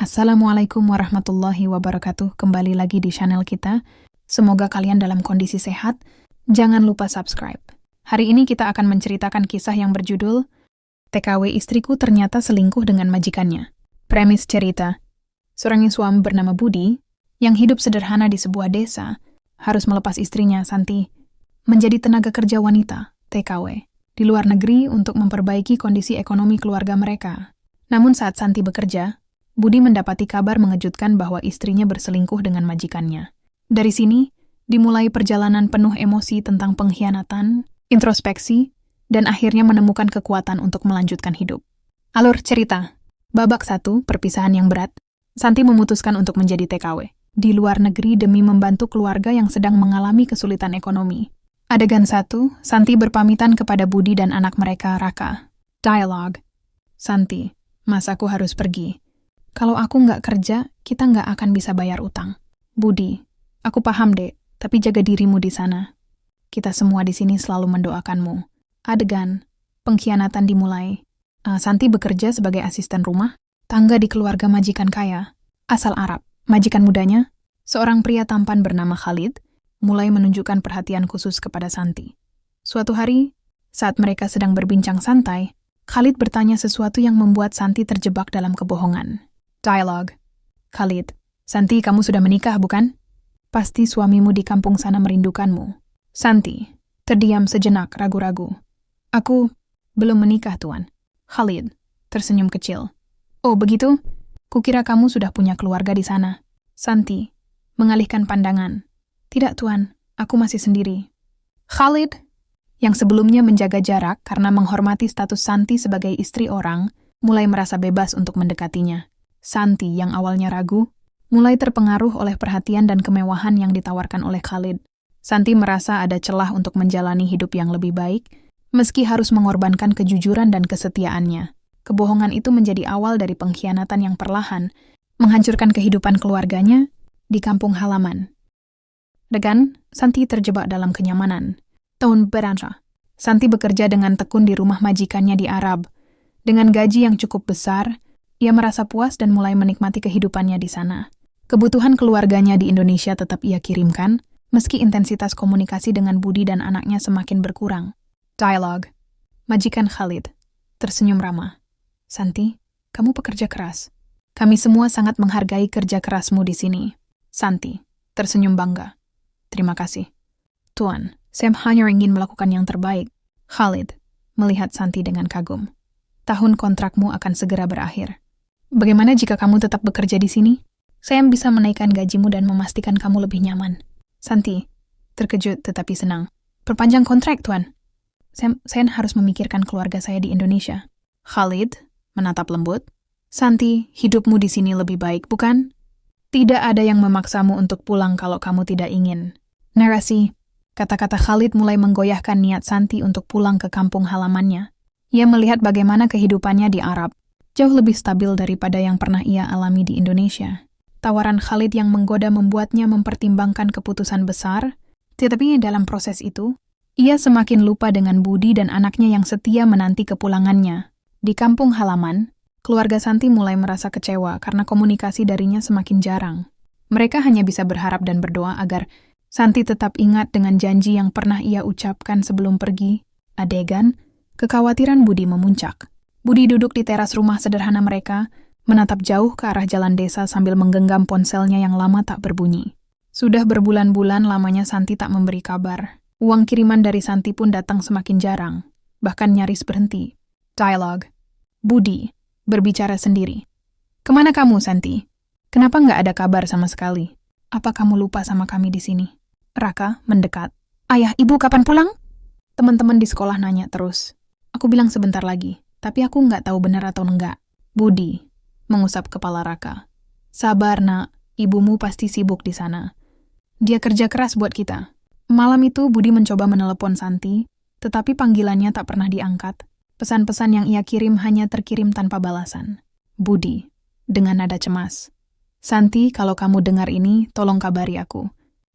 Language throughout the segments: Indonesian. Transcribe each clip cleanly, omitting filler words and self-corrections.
Assalamualaikum warahmatullahi wabarakatuh. Kembali lagi di channel kita. Semoga kalian dalam kondisi sehat. Jangan lupa subscribe. Hari ini kita akan menceritakan kisah yang berjudul TKW istriku ternyata selingkuh dengan majikannya. Premis cerita, seorang suami bernama Budi yang hidup sederhana di sebuah desa harus melepas istrinya, Santi, menjadi tenaga kerja wanita, TKW, di luar negeri untuk memperbaiki kondisi ekonomi keluarga mereka. Namun saat Santi bekerja, Budi mendapati kabar mengejutkan bahwa istrinya berselingkuh dengan majikannya. Dari sini, dimulai perjalanan penuh emosi tentang pengkhianatan, introspeksi, dan akhirnya menemukan kekuatan untuk melanjutkan hidup. Alur cerita. Babak 1, perpisahan yang berat. Santi memutuskan untuk menjadi TKW di luar negeri demi membantu keluarga yang sedang mengalami kesulitan ekonomi. Adegan 1, Santi berpamitan kepada Budi dan anak mereka, Raka. Dialog. Santi, Mas, aku harus pergi. Kalau aku nggak kerja, kita nggak akan bisa bayar utang. Budi, aku paham, Dek, tapi jaga dirimu di sana. Kita semua di sini selalu mendoakanmu. Adegan, pengkhianatan dimulai. Santi bekerja sebagai asisten rumah, tangga di keluarga majikan kaya, asal Arab. Majikan mudanya, seorang pria tampan bernama Khalid, mulai menunjukkan perhatian khusus kepada Santi. Suatu hari, saat mereka sedang berbincang santai, Khalid bertanya sesuatu yang membuat Santi terjebak dalam kebohongan. Dialog. Khalid, Santi, kamu sudah menikah, bukan? Pasti suamimu di kampung sana merindukanmu. Santi, terdiam sejenak, ragu-ragu. Aku belum menikah, Tuan. Khalid, tersenyum kecil. Oh, begitu? Kukira kamu sudah punya keluarga di sana. Santi, mengalihkan pandangan. Tidak, Tuan, aku masih sendiri. Khalid, yang sebelumnya menjaga jarak karena menghormati status Santi sebagai istri orang, mulai merasa bebas untuk mendekatinya. Santi, yang awalnya ragu, mulai terpengaruh oleh perhatian dan kemewahan yang ditawarkan oleh Khalid. Santi merasa ada celah untuk menjalani hidup yang lebih baik, meski harus mengorbankan kejujuran dan kesetiaannya. Kebohongan itu menjadi awal dari pengkhianatan yang perlahan, menghancurkan kehidupan keluarganya di kampung halaman. Degan, Santi terjebak dalam kenyamanan. Tahun berapa? Santi bekerja dengan tekun di rumah majikannya di Arab. Dengan gaji yang cukup besar, ia merasa puas dan mulai menikmati kehidupannya di sana. Kebutuhan keluarganya di Indonesia tetap ia kirimkan, meski intensitas komunikasi dengan Budi dan anaknya semakin berkurang. Dialog. Majikan Khalid, tersenyum ramah. Santi, kamu pekerja keras. Kami semua sangat menghargai kerja kerasmu di sini. Santi, tersenyum bangga. Terima kasih. Tuan, saya hanya ingin melakukan yang terbaik. Khalid, melihat Santi dengan kagum. Tahun kontrakmu akan segera berakhir. Bagaimana jika kamu tetap bekerja di sini? Saya bisa menaikkan gajimu dan memastikan kamu lebih nyaman. Santi, terkejut tetapi senang. Perpanjang kontrak, Tuan. Saya harus memikirkan keluarga saya di Indonesia. Khalid, menatap lembut. Santi, hidupmu di sini lebih baik, bukan? Tidak ada yang memaksamu untuk pulang kalau kamu tidak ingin. Narasi, kata-kata Khalid mulai menggoyahkan niat Santi untuk pulang ke kampung halamannya. Ia melihat bagaimana kehidupannya di Arab, jauh lebih stabil daripada yang pernah ia alami di Indonesia. Tawaran Khalid yang menggoda membuatnya mempertimbangkan keputusan besar, tetapi dalam proses itu, ia semakin lupa dengan Budi dan anaknya yang setia menanti kepulangannya. Di kampung halaman, keluarga Santi mulai merasa kecewa karena komunikasi darinya semakin jarang. Mereka hanya bisa berharap dan berdoa agar Santi tetap ingat dengan janji yang pernah ia ucapkan sebelum pergi. Adegan, kekhawatiran Budi memuncak. Budi duduk di teras rumah sederhana mereka, menatap jauh ke arah jalan desa sambil menggenggam ponselnya yang lama tak berbunyi. Sudah berbulan-bulan lamanya Santi tak memberi kabar. Uang kiriman dari Santi pun datang semakin jarang, bahkan nyaris berhenti. Dialog. Budi, berbicara sendiri. Kemana kamu, Santi? Kenapa nggak ada kabar sama sekali? Apa kamu lupa sama kami di sini? Raka mendekat. Ayah, ibu kapan pulang? Teman-teman di sekolah nanya terus. Aku bilang sebentar lagi, tapi aku nggak tahu benar atau enggak. Budi, mengusap kepala Raka. Sabar, nak. Ibumu pasti sibuk di sana. Dia kerja keras buat kita. Malam itu Budi mencoba menelepon Santi, tetapi panggilannya tak pernah diangkat. Pesan-pesan yang ia kirim hanya terkirim tanpa balasan. Budi, dengan nada cemas. Santi, kalau kamu dengar ini, tolong kabari aku.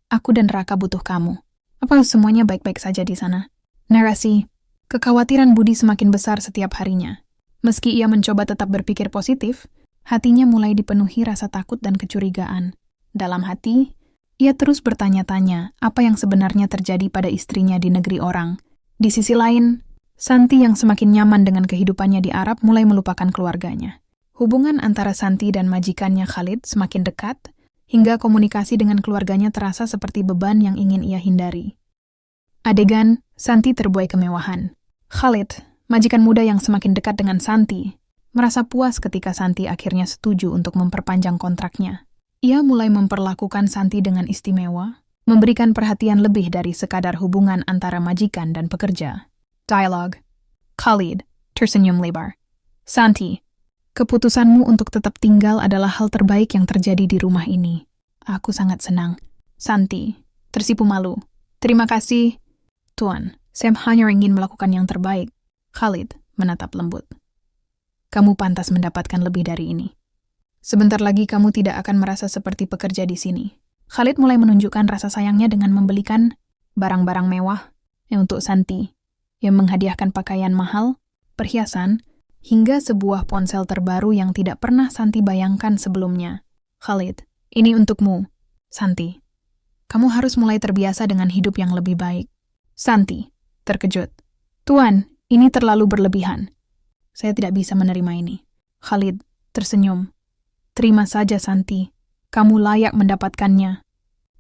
Aku dan Raka butuh kamu. Apa semuanya baik-baik saja di sana? Narasi. Kekhawatiran Budi semakin besar setiap harinya. Meski ia mencoba tetap berpikir positif, Hatinya mulai dipenuhi rasa takut dan kecurigaan. Dalam hati, ia terus bertanya-tanya apa yang sebenarnya terjadi pada istrinya di negeri orang. Di sisi lain, Santi yang semakin nyaman dengan kehidupannya di Arab mulai melupakan keluarganya. Hubungan antara Santi dan majikannya Khalid semakin dekat, hingga komunikasi dengan keluarganya terasa seperti beban yang ingin ia hindari. Adegan, Santi terbuai kemewahan. Khalid, majikan muda yang semakin dekat dengan Santi, merasa puas ketika Santi akhirnya setuju untuk memperpanjang kontraknya. Ia mulai memperlakukan Santi dengan istimewa, memberikan perhatian lebih dari sekadar hubungan antara majikan dan pekerja. Dialog. Khalid, tersenyum lebar. Santi, keputusanmu untuk tetap tinggal adalah hal terbaik yang terjadi di rumah ini. Aku sangat senang. Santi, tersipu malu. Terima kasih, Tuan. Saya hanya ingin melakukan yang terbaik. Khalid menatap lembut. Kamu pantas mendapatkan lebih dari ini. Sebentar lagi kamu tidak akan merasa seperti pekerja di sini. Khalid mulai menunjukkan rasa sayangnya dengan membelikan barang-barang mewah untuk Santi, yang menghadiahkan pakaian mahal, perhiasan, hingga sebuah ponsel terbaru yang tidak pernah Santi bayangkan sebelumnya. Khalid, ini untukmu, Santi. Kamu harus mulai terbiasa dengan hidup yang lebih baik. Santi, terkejut. Tuan, ini terlalu berlebihan. Saya tidak bisa menerima ini. Khalid tersenyum. Terima saja, Santi. Kamu layak mendapatkannya.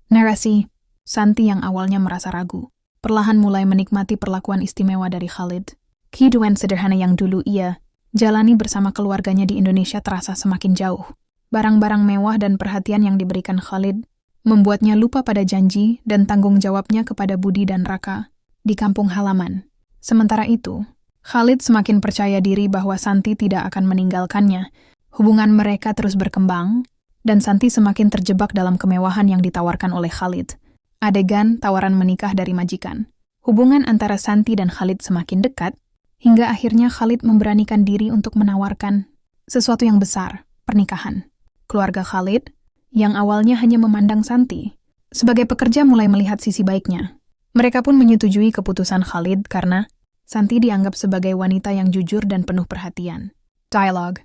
Narasi, Santi yang awalnya merasa ragu, perlahan mulai menikmati perlakuan istimewa dari Khalid. Kehidupan sederhana yang dulu ia jalani bersama keluarganya di Indonesia terasa semakin jauh. Barang-barang mewah dan perhatian yang diberikan Khalid membuatnya lupa pada janji dan tanggung jawabnya kepada Budi dan Raka di kampung halaman. Sementara itu, Khalid semakin percaya diri bahwa Santi tidak akan meninggalkannya. Hubungan mereka terus berkembang, dan Santi semakin terjebak dalam kemewahan yang ditawarkan oleh Khalid. Adegan tawaran menikah dari majikan. Hubungan antara Santi dan Khalid semakin dekat, hingga akhirnya Khalid memberanikan diri untuk menawarkan sesuatu yang besar, pernikahan. Keluarga Khalid, yang awalnya hanya memandang Santi sebagai pekerja, mulai melihat sisi baiknya. Mereka pun menyetujui keputusan Khalid karena Santi dianggap sebagai wanita yang jujur dan penuh perhatian. Dialog.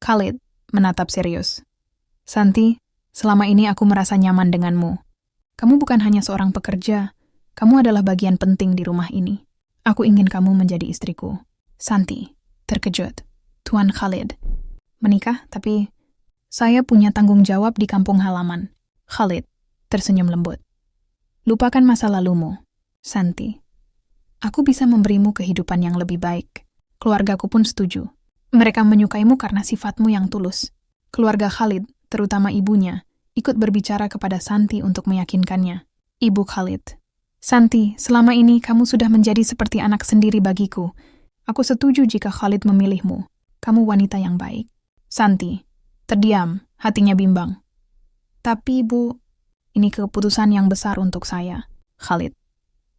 Khalid menatap serius. Santi, selama ini aku merasa nyaman denganmu. Kamu bukan hanya seorang pekerja, kamu adalah bagian penting di rumah ini. Aku ingin kamu menjadi istriku. Santi, terkejut. Tuan Khalid, menikah, tapi saya punya tanggung jawab di kampung halaman. Khalid tersenyum lembut. Lupakan masa lalumu, Santi. Aku bisa memberimu kehidupan yang lebih baik. Keluargaku pun setuju. Mereka menyukaimu karena sifatmu yang tulus. Keluarga Khalid, terutama ibunya, ikut berbicara kepada Santi untuk meyakinkannya. Ibu Khalid. Santi, selama ini kamu sudah menjadi seperti anak sendiri bagiku. Aku setuju jika Khalid memilihmu. Kamu wanita yang baik. Santi, terdiam, hatinya bimbang. Tapi ibu, ini keputusan yang besar untuk saya. Khalid.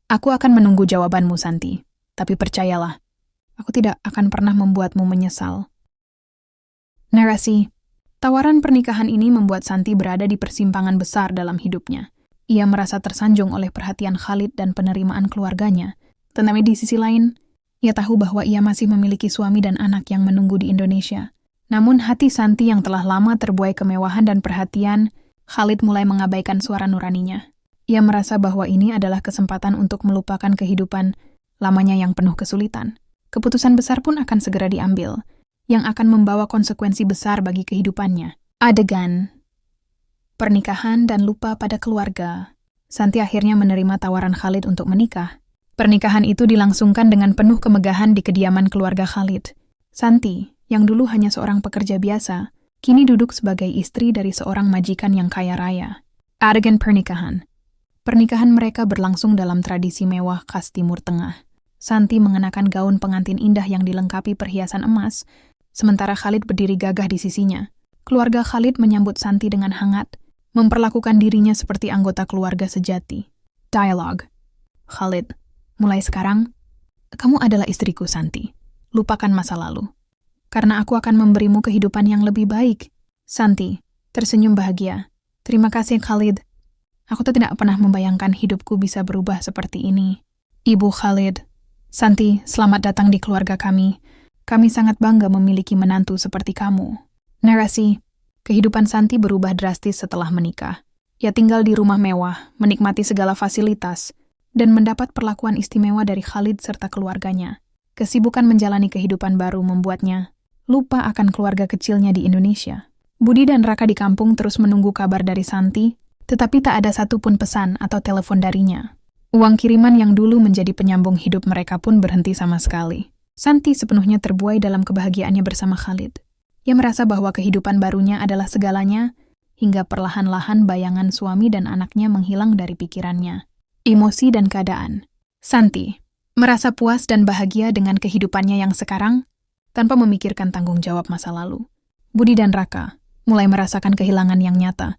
Aku akan menunggu jawabanmu, Santi. Tapi percayalah, aku tidak akan pernah membuatmu menyesal. Narasi. Tawaran pernikahan ini membuat Santi berada di persimpangan besar dalam hidupnya. Ia merasa tersanjung oleh perhatian Khalid dan penerimaan keluarganya. Tetapi di sisi lain, ia tahu bahwa ia masih memiliki suami dan anak yang menunggu di Indonesia. Namun hati Santi yang telah lama terbuai kemewahan dan perhatian, Khalid mulai mengabaikan suara nuraninya. Ia merasa bahwa ini adalah kesempatan untuk melupakan kehidupan lamanya yang penuh kesulitan. Keputusan besar pun akan segera diambil, yang akan membawa konsekuensi besar bagi kehidupannya. Adegan. Pernikahan dan lupa pada keluarga. Santi akhirnya menerima tawaran Khalid untuk menikah. Pernikahan itu dilangsungkan dengan penuh kemegahan di kediaman keluarga Khalid. Santi, yang dulu hanya seorang pekerja biasa, kini duduk sebagai istri dari seorang majikan yang kaya raya. Adegan pernikahan. Pernikahan mereka berlangsung dalam tradisi mewah khas Timur Tengah. Santi mengenakan gaun pengantin indah yang dilengkapi perhiasan emas, sementara Khalid berdiri gagah di sisinya. Keluarga Khalid menyambut Santi dengan hangat, memperlakukan dirinya seperti anggota keluarga sejati. Dialog. Khalid, mulai sekarang, kamu adalah istriku, Santi. Lupakan masa lalu. Karena aku akan memberimu kehidupan yang lebih baik. Santi tersenyum bahagia. Terima kasih, Khalid. Aku tidak pernah membayangkan hidupku bisa berubah seperti ini. Ibu Khalid. Santi, selamat datang di keluarga kami. Kami sangat bangga memiliki menantu seperti kamu. Narasi, kehidupan Santi berubah drastis setelah menikah. Ia tinggal di rumah mewah, menikmati segala fasilitas, dan mendapat perlakuan istimewa dari Khalid serta keluarganya. Kesibukan menjalani kehidupan baru membuatnya lupa akan keluarga kecilnya di Indonesia. Budi dan Raka di kampung terus menunggu kabar dari Santi, tetapi tak ada satupun pesan atau telepon darinya. Uang kiriman yang dulu menjadi penyambung hidup mereka pun berhenti sama sekali. Santi sepenuhnya terbuai dalam kebahagiaannya bersama Khalid. Ia merasa bahwa kehidupan barunya adalah segalanya, hingga perlahan-lahan bayangan suami dan anaknya menghilang dari pikirannya. Emosi dan keadaan. Santi merasa puas dan bahagia dengan kehidupannya yang sekarang, tanpa memikirkan tanggung jawab masa lalu. Budi dan Raka mulai merasakan kehilangan yang nyata.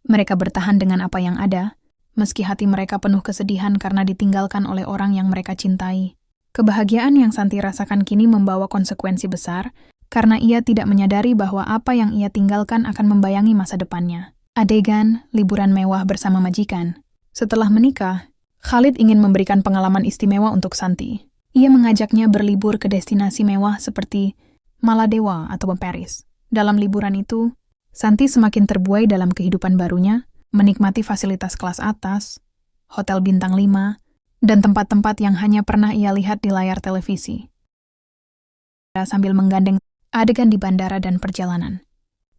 Mereka bertahan dengan apa yang ada, meski hati mereka penuh kesedihan karena ditinggalkan oleh orang yang mereka cintai. Kebahagiaan yang Santi rasakan kini membawa konsekuensi besar, karena ia tidak menyadari bahwa apa yang ia tinggalkan akan membayangi masa depannya. Adegan liburan mewah bersama majikan. Setelah menikah, Khalid ingin memberikan pengalaman istimewa untuk Santi. Ia mengajaknya berlibur ke destinasi mewah seperti Maladewa atau Paris. Dalam liburan itu, Santi semakin terbuai dalam kehidupan barunya, menikmati fasilitas kelas atas, hotel bintang 5, dan tempat-tempat yang hanya pernah ia lihat di layar televisi. Sambil menggandeng adegan di bandara dan perjalanan.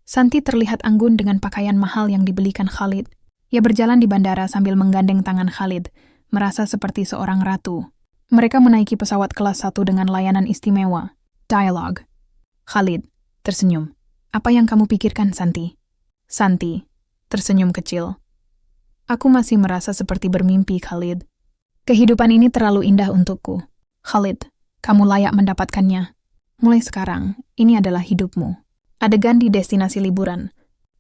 Santi terlihat anggun dengan pakaian mahal yang dibelikan Khalid. Ia berjalan di bandara sambil menggandeng tangan Khalid, merasa seperti seorang ratu. Mereka menaiki pesawat kelas 1 dengan layanan istimewa. Dialog. Khalid tersenyum. Apa yang kamu pikirkan, Santi? Santi tersenyum kecil. Aku masih merasa seperti bermimpi, Khalid. Kehidupan ini terlalu indah untukku. Khalid, kamu layak mendapatkannya. Mulai sekarang, ini adalah hidupmu. Adegan di destinasi liburan.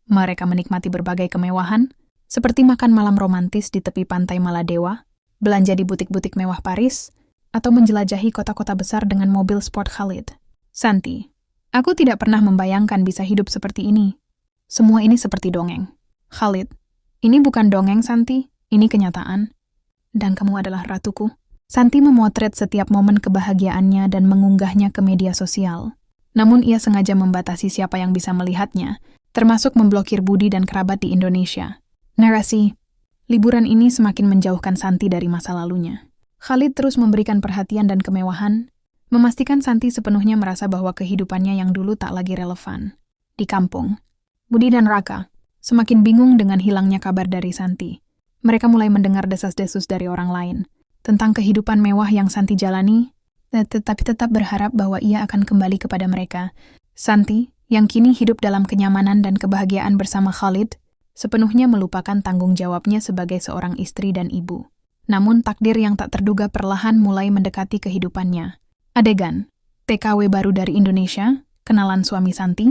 Mereka menikmati berbagai kemewahan, seperti makan malam romantis di tepi pantai Maladewa, belanja di butik-butik mewah Paris, atau menjelajahi kota-kota besar dengan mobil sport Khalid. Santi, aku tidak pernah membayangkan bisa hidup seperti ini. Semua ini seperti dongeng. Khalid, ini bukan dongeng, Santi, ini kenyataan. Dan kamu adalah ratuku. Santi memotret setiap momen kebahagiaannya dan mengunggahnya ke media sosial. Namun ia sengaja membatasi siapa yang bisa melihatnya, termasuk memblokir Budi dan kerabat di Indonesia. Narasi, liburan ini semakin menjauhkan Santi dari masa lalunya. Khalid terus memberikan perhatian dan kemewahan, memastikan Santi sepenuhnya merasa bahwa kehidupannya yang dulu tak lagi relevan. Di kampung, Budi dan Raka semakin bingung dengan hilangnya kabar dari Santi. Mereka mulai mendengar desas-desus dari orang lain tentang kehidupan mewah yang Santi jalani, tetapi tetap berharap bahwa ia akan kembali kepada mereka. Santi, yang kini hidup dalam kenyamanan dan kebahagiaan bersama Khalid, sepenuhnya melupakan tanggung jawabnya sebagai seorang istri dan ibu. Namun takdir yang tak terduga perlahan mulai mendekati kehidupannya. Adegan, TKW baru dari Indonesia, kenalan suami Santi.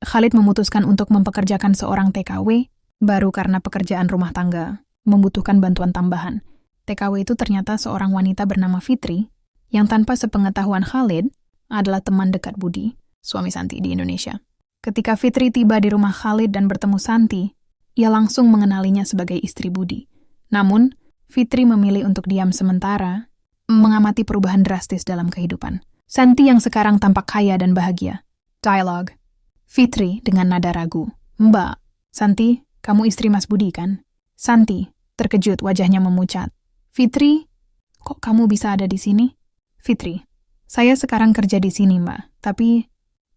Khalid memutuskan untuk mempekerjakan seorang TKW, baru karena pekerjaan rumah tangga membutuhkan bantuan tambahan. TKW itu ternyata seorang wanita bernama Fitri, yang tanpa sepengetahuan Khalid adalah teman dekat Budi, suami Santi di Indonesia. Ketika Fitri tiba di rumah Khalid dan bertemu Santi, ia langsung mengenalinya sebagai istri Budi. Namun, Fitri memilih untuk diam sementara, mengamati perubahan drastis dalam kehidupan. Santi yang sekarang tampak kaya dan bahagia. Dialog. Fitri dengan nada ragu. Mbak, Santi, kamu istri Mas Budi kan? Santi, terkejut wajahnya memucat. Fitri, kok kamu bisa ada di sini? Fitri, saya sekarang kerja di sini, Mbak. Tapi,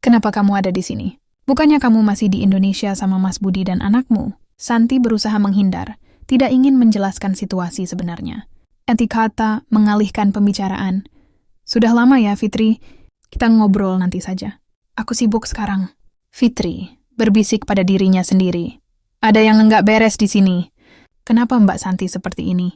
kenapa kamu ada di sini? Bukannya kamu masih di Indonesia sama Mas Budi dan anakmu? Santi berusaha menghindar, tidak ingin menjelaskan situasi sebenarnya. Etikata mengalihkan pembicaraan. Sudah lama ya, Fitri. Kita ngobrol nanti saja. Aku sibuk sekarang. Fitri berbisik pada dirinya sendiri. Ada yang enggak beres di sini. Kenapa Mbak Santi seperti ini?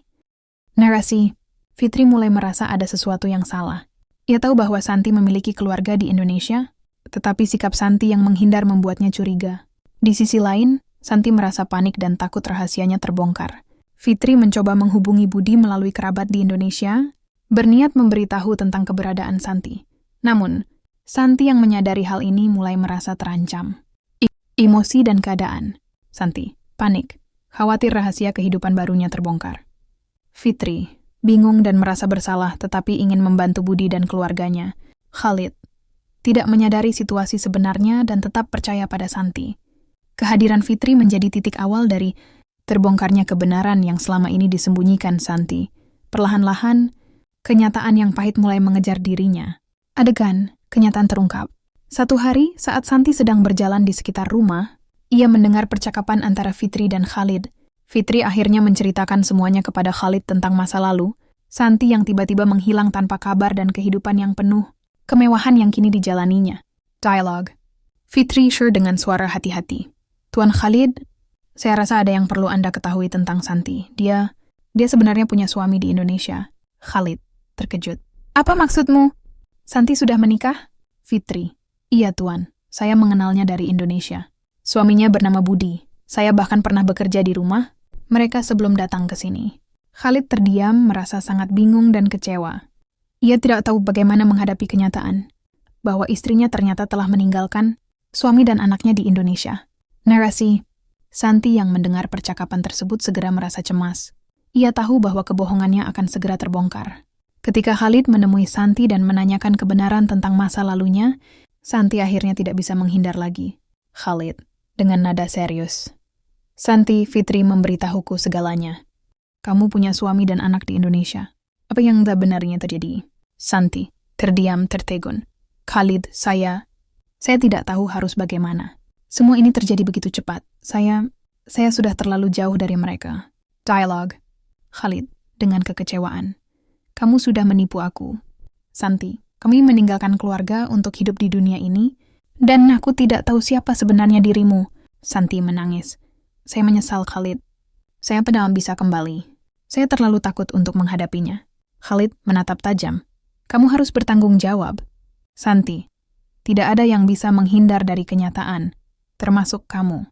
Narasi, Fitri mulai merasa ada sesuatu yang salah. Ia tahu bahwa Santi memiliki keluarga di Indonesia, tetapi sikap Santi yang menghindar membuatnya curiga. Di sisi lain, Santi merasa panik dan takut rahasianya terbongkar. Fitri mencoba menghubungi Budi melalui kerabat di Indonesia, berniat memberitahu tentang keberadaan Santi. Namun, Santi yang menyadari hal ini mulai merasa terancam. Emosi dan keadaan. Santi, panik, khawatir rahasia kehidupan barunya terbongkar. Fitri, bingung dan merasa bersalah tetapi ingin membantu Budi dan keluarganya. Khalid, tidak menyadari situasi sebenarnya dan tetap percaya pada Santi. Kehadiran Fitri menjadi titik awal dari terbongkarnya kebenaran yang selama ini disembunyikan Santi. Perlahan-lahan, kenyataan yang pahit mulai mengejar dirinya. Adegan, kenyataan terungkap. Satu hari, saat Santi sedang berjalan di sekitar rumah, ia mendengar percakapan antara Fitri dan Khalid. Fitri akhirnya menceritakan semuanya kepada Khalid tentang masa lalu, Santi yang tiba-tiba menghilang tanpa kabar dan kehidupan yang penuh kemewahan yang kini dijalaninya. Dialog. Fitri sure dengan suara hati-hati. Tuan Khalid, saya rasa ada yang perlu Anda ketahui tentang Santi. Dia sebenarnya punya suami di Indonesia. Khalid, terkejut. Apa maksudmu? Santi sudah menikah? Fitri. Iya, Tuan. Saya mengenalnya dari Indonesia. Suaminya bernama Budi. Saya bahkan pernah bekerja di rumah mereka sebelum datang ke sini. Khalid terdiam, merasa sangat bingung dan kecewa. Ia tidak tahu bagaimana menghadapi kenyataan bahwa istrinya ternyata telah meninggalkan suami dan anaknya di Indonesia. Narasi. Santi yang mendengar percakapan tersebut segera merasa cemas. Ia tahu bahwa kebohongannya akan segera terbongkar. Ketika Khalid menemui Santi dan menanyakan kebenaran tentang masa lalunya, Santi akhirnya tidak bisa menghindar lagi. Khalid, dengan nada serius. Santi, Fitri memberitahuku segalanya. Kamu punya suami dan anak di Indonesia. Apa yang sebenarnya terjadi? Santi, terdiam, tertegun. Khalid, saya tidak tahu harus bagaimana. Semua ini terjadi begitu cepat. Saya sudah terlalu jauh dari mereka. Dialog. Khalid, dengan kekecewaan. Kamu sudah menipu aku. Santi, kami meninggalkan keluarga untuk hidup di dunia ini, dan aku tidak tahu siapa sebenarnya dirimu. Santi menangis. Saya menyesal, Khalid. Saya tidak bisa kembali. Saya terlalu takut untuk menghadapinya. Khalid menatap tajam. Kamu harus bertanggung jawab. Santi, tidak ada yang bisa menghindar dari kenyataan, termasuk kamu.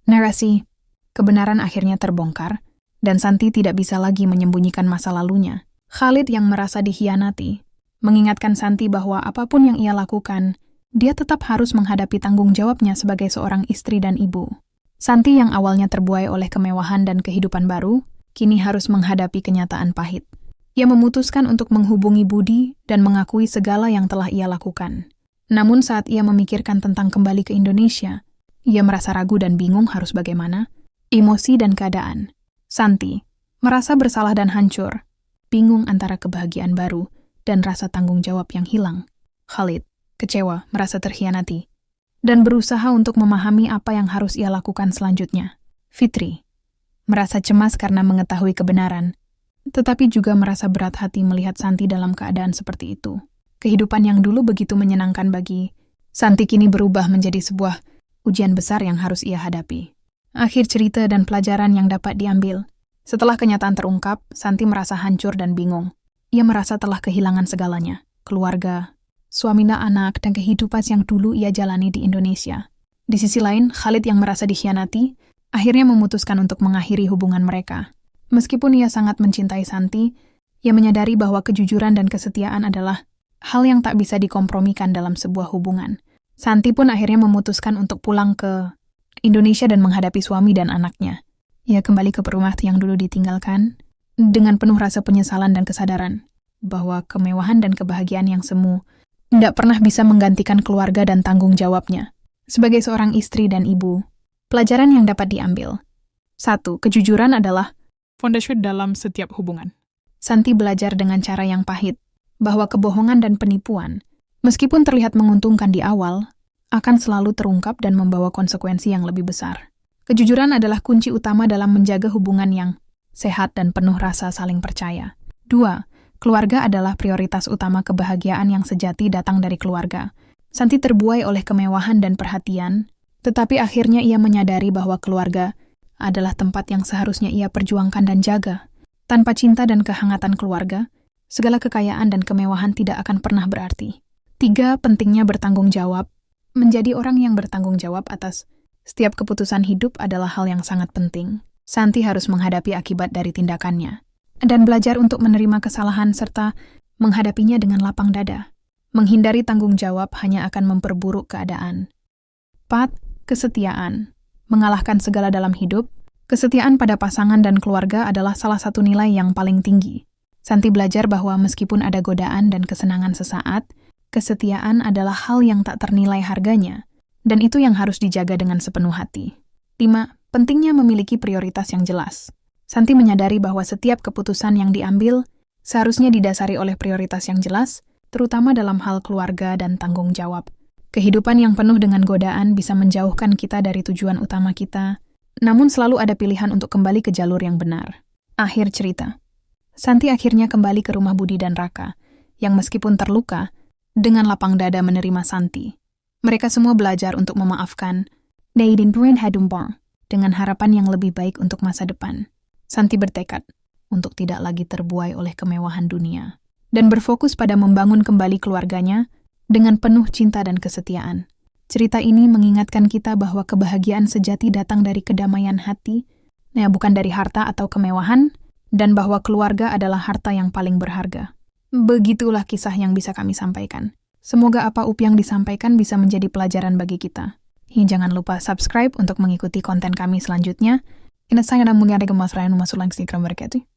Narasi. Kebenaran akhirnya terbongkar, dan Santi tidak bisa lagi menyembunyikan masa lalunya. Khalid yang merasa dikhianati, mengingatkan Santi bahwa apapun yang ia lakukan, dia tetap harus menghadapi tanggung jawabnya sebagai seorang istri dan ibu. Santi yang awalnya terbuai oleh kemewahan dan kehidupan baru, kini harus menghadapi kenyataan pahit. Ia memutuskan untuk menghubungi Budi dan mengakui segala yang telah ia lakukan. Namun saat ia memikirkan tentang kembali ke Indonesia, ia merasa ragu dan bingung harus bagaimana. Emosi dan keadaan. Santi merasa bersalah dan hancur, bingung antara kebahagiaan baru dan rasa tanggung jawab yang hilang. Khalid, kecewa, merasa terkhianati, dan berusaha untuk memahami apa yang harus ia lakukan selanjutnya. Fitri merasa cemas karena mengetahui kebenaran, tetapi juga merasa berat hati melihat Santi dalam keadaan seperti itu. Kehidupan yang dulu begitu menyenangkan bagi Santi kini berubah menjadi sebuah ujian besar yang harus ia hadapi. Akhir cerita dan pelajaran yang dapat diambil. Setelah kenyataan terungkap, Santi merasa hancur dan bingung. Ia merasa telah kehilangan segalanya, keluarga, suami dan anak, dan kehidupan yang dulu ia jalani di Indonesia. Di sisi lain, Khalid yang merasa dikhianati, akhirnya memutuskan untuk mengakhiri hubungan mereka. Meskipun ia sangat mencintai Santi, ia menyadari bahwa kejujuran dan kesetiaan adalah hal yang tak bisa dikompromikan dalam sebuah hubungan. Santi pun akhirnya memutuskan untuk pulang ke Indonesia dan menghadapi suami dan anaknya. Ia kembali ke rumah yang dulu ditinggalkan, dengan penuh rasa penyesalan dan kesadaran bahwa kemewahan dan kebahagiaan yang semu tidak pernah bisa menggantikan keluarga dan tanggung jawabnya. Sebagai seorang istri dan ibu, pelajaran yang dapat diambil. 1. Kejujuran adalah fondasi dalam setiap hubungan. Santi belajar dengan cara yang pahit, bahwa kebohongan dan penipuan, meskipun terlihat menguntungkan di awal, akan selalu terungkap dan membawa konsekuensi yang lebih besar. Kejujuran adalah kunci utama dalam menjaga hubungan yang sehat dan penuh rasa saling percaya. 2. Keluarga adalah prioritas utama. Kebahagiaan yang sejati datang dari keluarga. Santi terbuai oleh kemewahan dan perhatian, tetapi akhirnya ia menyadari bahwa keluarga adalah tempat yang seharusnya ia perjuangkan dan jaga. Tanpa cinta dan kehangatan keluarga, segala kekayaan dan kemewahan tidak akan pernah berarti. 3. Pentingnya bertanggung jawab. Menjadi orang yang bertanggung jawab atas setiap keputusan hidup adalah hal yang sangat penting. Santi harus menghadapi akibat dari tindakannya, dan belajar untuk menerima kesalahan serta menghadapinya dengan lapang dada. Menghindari tanggung jawab hanya akan memperburuk keadaan. 4. Kesetiaan. Mengalahkan segala dalam hidup, kesetiaan pada pasangan dan keluarga adalah salah satu nilai yang paling tinggi. Santi belajar bahwa meskipun ada godaan dan kesenangan sesaat, Kesetiaan adalah hal yang tak ternilai harganya, dan itu yang harus dijaga dengan sepenuh hati. 5. Pentingnya memiliki prioritas yang jelas. Santi menyadari bahwa setiap keputusan yang diambil seharusnya didasari oleh prioritas yang jelas, terutama dalam hal keluarga dan tanggung jawab. Kehidupan yang penuh dengan godaan bisa menjauhkan kita dari tujuan utama kita, namun selalu ada pilihan untuk kembali ke jalur yang benar. Akhir cerita. Santi akhirnya kembali ke rumah Budi dan Raka, yang meskipun terluka, dengan lapang dada menerima Santi. Mereka semua belajar untuk memaafkan, dengan harapan yang lebih baik untuk masa depan. Santi bertekad untuk tidak lagi terbuai oleh kemewahan dunia, dan berfokus pada membangun kembali keluarganya dengan penuh cinta dan kesetiaan. Cerita ini mengingatkan kita bahwa kebahagiaan sejati datang dari kedamaian hati, bukan dari harta atau kemewahan, dan bahwa keluarga adalah harta yang paling berharga. Begitulah kisah yang bisa kami sampaikan. Semoga apa yang disampaikan bisa menjadi pelajaran bagi kita. Jangan lupa subscribe untuk mengikuti konten kami selanjutnya. Saya dan mengadakan masalah yang masuk langsung ke berkati.